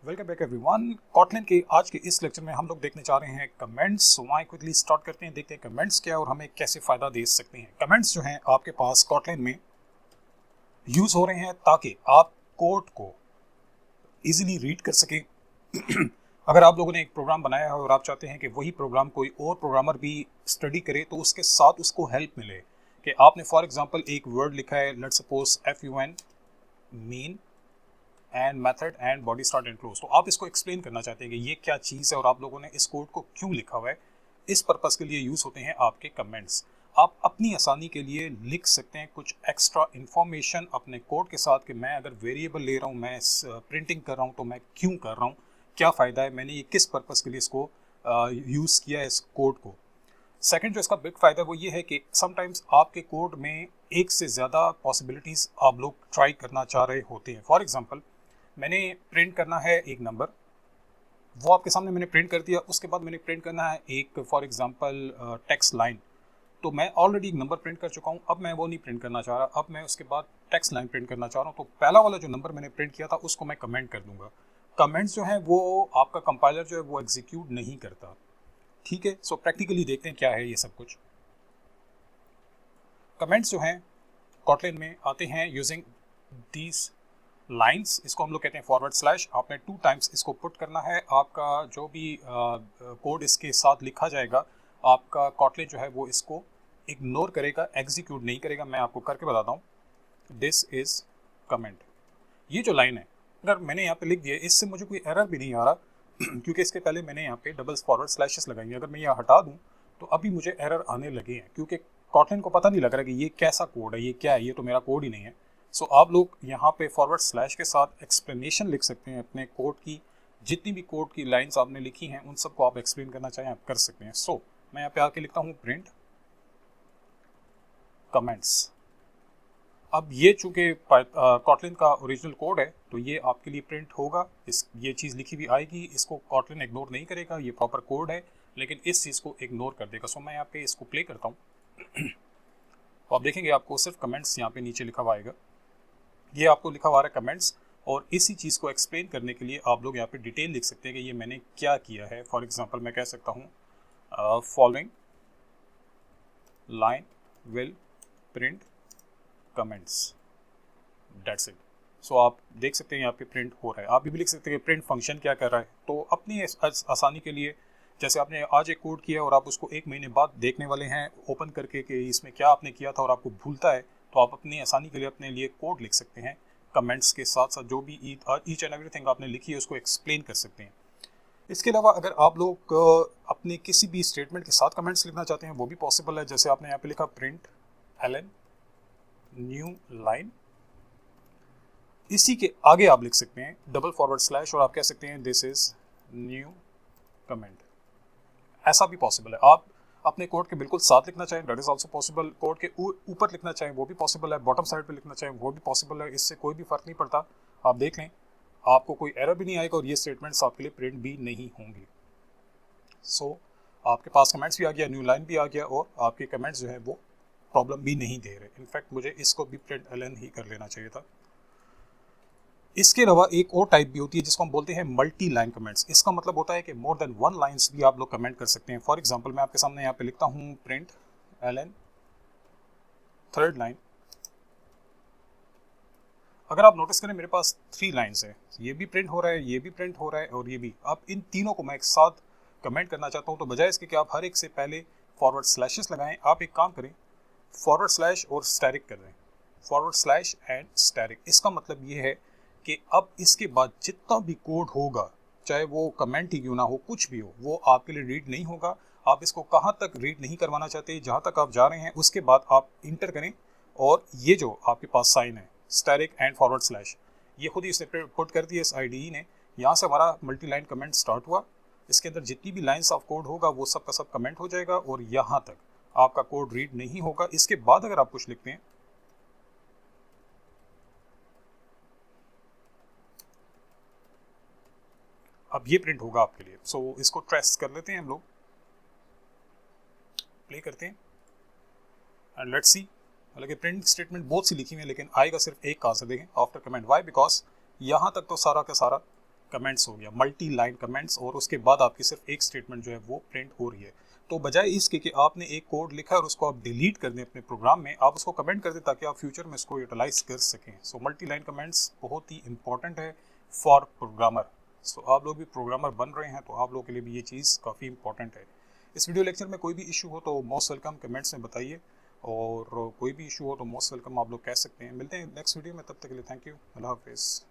Welcome back everyone. Kotlin के आज के इस लेक्चर में हम लोग देखने जा रहे हैं कमेंट्स। सो वहाँ क्विकली स्टार्ट करते हैं, देखते हैं कमेंट्स क्या है और हमें कैसे फ़ायदा दे सकते हैं। कमेंट्स जो हैं आपके पास कॉटलिन में यूज़ हो रहे हैं ताकि आप कोड को इजीली रीड कर सकें। अगर आप लोगों ने एक प्रोग्राम बनाया है और आप चाहते हैं कि वही प्रोग्राम कोई और प्रोग्रामर भी स्टडी करे तो उसके साथ उसको हेल्प मिले कि आपने फॉर एग्जांपल एक वर्ड लिखा है, let's suppose FUN mean and method and body start and close, तो आप इसको एक्सप्लेन करना चाहते हैं कि ये क्या चीज़ है और आप लोगों ने इस कोड को क्यों लिखा हुआ है। इस पर्पज़ के लिए यूज़ होते हैं आपके कमेंट्स। आप अपनी आसानी के लिए लिख सकते हैं कुछ एक्स्ट्रा इन्फॉर्मेशन अपने कोड के साथ कि मैं अगर वेरिएबल ले रहा हूँ, मैं प्रिंटिंग कर रहा हूँ तो मैं क्यों कर रहा हूँ, क्या फ़ायदा है, मैंने ये किस पर्पज़ के लिए इसको यूज़ किया है इस कोड को। सेकंड जो इसका बिग फ़ायदा वो ये है कि समटाइम्स आपके कोड में एक से ज़्यादा पॉसिबिलिटीज़ आप लोग ट्राई करना चाह रहे होते हैं। फॉर एग्जांपल मैंने प्रिंट करना है एक नंबर, वो आपके सामने मैंने प्रिंट कर दिया। उसके बाद मैंने प्रिंट करना है एक फॉर एग्जांपल टेक्स्ट लाइन, तो मैं ऑलरेडी एक नंबर प्रिंट कर चुका हूँ, अब मैं वो नहीं प्रिंट करना चाह रहा, अब मैं उसके बाद टेक्स्ट लाइन प्रिंट करना चाह रहा हूँ। तो पहला वाला जो नंबर मैंने प्रिंट किया था उसको मैं कमेंट कर दूंगा। कमेंट्स जो है वो आपका कंपाइलर जो है वो एग्जीक्यूट नहीं करता। ठीक है, सो प्रैक्टिकली देखते हैं क्या है ये सब कुछ। कमेंट्स जो हैं कॉटलिन में आते हैं यूजिंग दीज लाइंस, इसको हम लोग कहते हैं फॉरवर्ड स्लैश। आपने 2 टाइम्स इसको पुट करना है। आपका जो भी कोड इसके साथ लिखा जाएगा, आपका कॉटलिन जो है वो इसको इग्नोर करेगा, एग्जीक्यूट नहीं करेगा। मैं आपको करके बताता हूँ। दिस इज कमेंट, ये जो लाइन है अगर मैंने यहाँ पे लिख दिया, इससे मुझे कोई एरर भी नहीं आ रहा क्योंकि इसके पहले मैंने यहाँ पे डबल फॉरवर्ड स्लैशेस लगाई हैं। अगर मैं यहाँ हटा दूँ तो अभी मुझे एरर आने लगे हैं क्योंकि कॉटलिन को पता नहीं लग रहा कि ये कैसा कोड है, ये क्या है, ये तो मेरा कोड ही नहीं है। सो आप लोग यहाँ पे फॉरवर्ड स्लैश के साथ एक्सप्लेनेशन लिख सकते हैं अपने कोड की। जितनी भी कोड की लाइंस आपने लिखी हैं उन सबको आप एक्सप्लेन करना चाहें आप कर सकते हैं। सो मैं यहाँ पे आके लिखता हूँ प्रिंट कमेंट्स। अब ये चूँकि कॉटलिन का ओरिजिनल कोड है तो ये आपके लिए प्रिंट होगा, ये चीज़ लिखी हुई आएगी, इसको कॉटलिन इग्नोर नहीं करेगा, ये प्रॉपर कोड है, लेकिन इस चीज़ को इग्नोर कर देगा। सो मैं यहाँ पे इसको प्ले करता हूँ तो आप देखेंगे आपको सिर्फ कमेंट्स यहाँ पे नीचे लिखा हुआ आएगा। ये आपको लिखा हुआ है कमेंट्स, और इसी चीज़ को एक्सप्लेन करने के लिए आप लोग यहाँ पे डिटेल लिख सकते हैं कि ये मैंने क्या किया है। फॉर एग्जांपल मैं कह सकता हूँ following line will print comments, that's it. So आप देख सकते हैं यहाँ पे प्रिंट हो रहा है। आप भी लिख सकते हैं कि प्रिंट फंक्शन क्या कर रहा है। तो अपनी आसानी के लिए जैसे आपने आज एक कोड किया और आप उसको 1 महीने बाद देखने वाले हैं ओपन करके कि इसमें क्या आपने किया था और आपको भूलता है, तो आप अपनी आसानी के लिए अपने लिए कोड लिख सकते हैं कमेंट्स के साथ साथ। जो भी ईच एंड एवरीथिंग आपने लिखी है उसको एक्सप्लेन कर सकते हैं। इसके अलावा अगर आप लोग अपने किसी भी स्टेटमेंट के साथ कमेंट्स लिखना चाहते हैं वो भी पॉसिबल है। जैसे आपने यहाँ पे लिखा प्रिंट एलन न्यू लाइन, इसी के आगे आप लिख सकते हैं डबल फॉरवर्ड स्लैश और आप कह सकते हैं दिस इज न्यू कमेंट। ऐसा भी पॉसिबल है। आप अपने कोड के बिल्कुल साथ लिखना चाहें, that is also possible. Code के ऊपर लिखना चाहें वो भी पॉसिबल है, बॉटम साइड पे लिखना चाहें वो भी पॉसिबल है। इससे कोई भी फर्क नहीं पड़ता। आप देख लें, आपको कोई एरर भी नहीं आएगा और ये स्टेटमेंट्स आपके लिए प्रिंट भी नहीं होंगे। सो आपके पास कमेंट्स भी आ गया, न्यू लाइन भी आ गया, और आपके कमेंट्स जो है वो प्रॉब्लम भी नहीं दे रहे। इनफैक्ट मुझे इसको भी प्रिंट एलन ही कर लेना चाहिए था। इसके अलावा एक और टाइप भी होती है जिसको हम बोलते हैं मल्टी लाइन कमेंट्स। इसका मतलब होता है कि मोर देन 1 लाइन्स भी आप लोग कमेंट कर सकते हैं। फॉर एग्जांपल मैं आपके सामने यहाँ पे लिखता हूँ प्रिंट एलन थर्ड लाइन। अगर आप नोटिस करें मेरे पास 3 लाइन्स है, ये भी प्रिंट हो रहा है, ये भी प्रिंट हो रहा है और ये भी। अब इन तीनों को मैं एक साथ कमेंट करना चाहता हूँ, तो बजाय इसके कि आप हर एक से पहले फॉरवर्ड स्लैशेस लगाएं, आप एक काम करें, फॉरवर्ड स्लैश और स्टैरिक कर दें, फॉरवर्ड स्लैश एंड स्टैरिक। इसका मतलब ये है कि अब इसके बाद जितना भी कोड होगा, चाहे वो कमेंट ही क्यों ना हो, कुछ भी हो, वो आपके लिए रीड नहीं होगा। आप इसको कहाँ तक रीड नहीं करवाना चाहते, जहाँ तक आप जा रहे हैं उसके बाद आप इंटर करें, और ये जो आपके पास साइन है स्टैरिक एंड फॉरवर्ड स्लैश, ये खुद ही इसने पुट कर दिया इस IDE ने। यहाँ से हमारा मल्टी लाइन कमेंट स्टार्ट हुआ। इसके अंदर जितनी भी लाइन्स ऑफ कोड होगा वो सब का सब कमेंट हो जाएगा और यहाँ तक आपका कोड रीड नहीं होगा। इसके बाद अगर आप कुछ लिखते हैं, अब ये प्रिंट होगा आपके लिए। सो इसको ट्रेस कर लेते हैं हम लोग, प्ले करते हैं एंड लेट्स सी। हालांकि प्रिंट स्टेटमेंट बहुत सी लिखी हुई है लेकिन आएगा सिर्फ एक कहाँ से, देखें आफ्टर कमेंट। वाई? बिकॉज यहाँ तक तो सारा का सारा कमेंट्स हो गया, मल्टी लाइन कमेंट्स, और उसके बाद आपकी सिर्फ एक स्टेटमेंट जो है वो प्रिंट हो रही है। तो बजाय इसके कि आपने एक कोड लिखा और उसको आप डिलीट कर दें अपने प्रोग्राम में, आप उसको कमेंट कर दें ताकि आप फ्यूचर में इसको यूटिलाइज कर सकें। सो मल्टी लाइन कमेंट्स बहुत ही इंपॉर्टेंट है फॉर प्रोग्रामर। सो आप लोग भी प्रोग्रामर बन रहे हैं तो आप लोगों के लिए भी ये चीज़ काफ़ी इंपॉर्टेंट है। इस वीडियो लेक्चर में कोई भी इशू हो तो मोस्ट वेलकम कमेंट्स में बताइए, और कोई भी इशू हो तो मोस्ट वेलकम आप लोग कह सकते हैं। मिलते हैं नेक्स्ट वीडियो में, तब तक के लिए थैंक यू, अल्लाह हाफिज़।